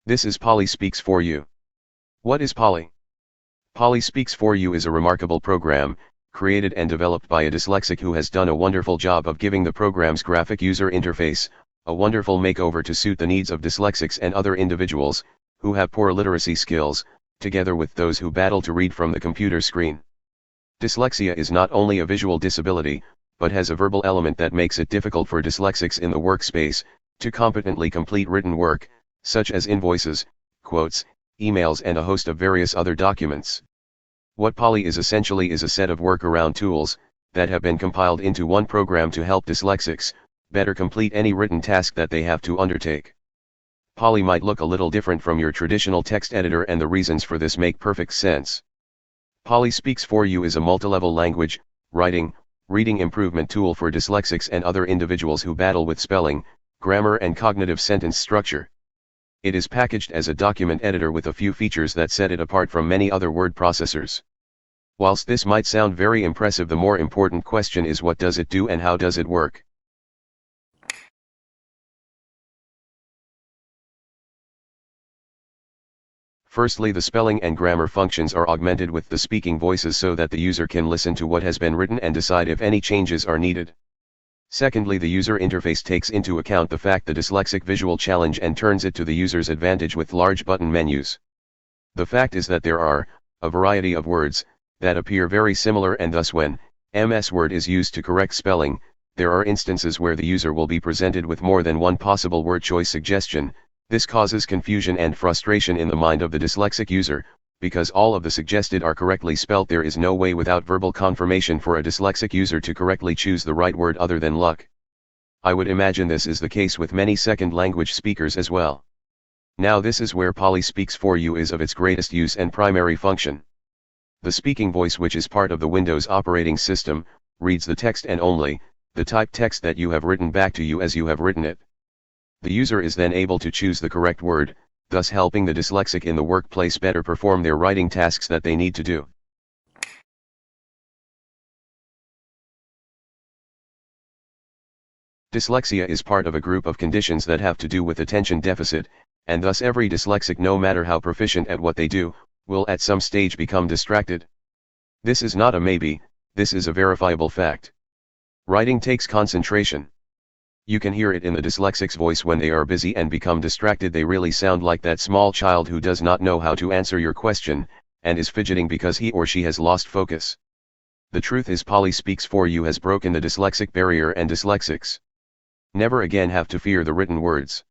This is Polly Speaks for You. What is Polly? Polly Speaks for You is a remarkable program, created and developed by a dyslexic who has done a wonderful job of giving the program's graphic user interface a wonderful makeover to suit the needs of dyslexics and other individuals who have poor literacy skills, together with those who battle to read from the computer screen. Dyslexia is not only a visual disability, but has a verbal element that makes it difficult for dyslexics in the workspace to competently complete written work, such as invoices, quotes, emails and a host of various other documents. What Polly is essentially is a set of workaround tools that have been compiled into one program to help dyslexics better complete any written task that they have to undertake. Polly might look a little different from your traditional text editor, and the reasons for this make perfect sense. Polly Speaks for You is a multilevel language, writing, reading improvement tool for dyslexics and other individuals who battle with spelling, grammar and cognitive sentence structure. It is packaged as a document editor with a few features that set it apart from many other word processors. Whilst this might sound very impressive, the more important question is, what does it do and how does it work? Firstly, the spelling and grammar functions are augmented with the speaking voices so that the user can listen to what has been written and decide if any changes are needed. Secondly, the user interface takes into account the fact the dyslexic visual challenge and turns it to the user's advantage with large button menus. The fact is that there are a variety of words that appear very similar, and thus when MS Word is used to correct spelling, there are instances where the user will be presented with more than one possible word choice suggestion. This causes confusion and frustration in the mind of the dyslexic user, because all of the suggested are correctly spelt. There is no way without verbal confirmation for a dyslexic user to correctly choose the right word other than luck. I would imagine this is the case with many second language speakers as well. Now this is where Polly Speaks for You is of its greatest use and primary function. The speaking voice, which is part of the Windows operating system, reads the text and only the typed text that you have written back to you as you have written it. The user is then able to choose the correct word, thus helping the dyslexic in the workplace better perform their writing tasks that they need to do. Dyslexia is part of a group of conditions that have to do with attention deficit, and thus every dyslexic, no matter how proficient at what they do, will at some stage become distracted. This is not a maybe, this is a verifiable fact. Writing takes concentration. You can hear it in the dyslexic's voice when they are busy and become distracted. They really sound like that small child who does not know how to answer your question, and is fidgeting because he or she has lost focus. The truth is, Polly Speaks for You has broken the dyslexic barrier, and dyslexics never again have to fear the written words.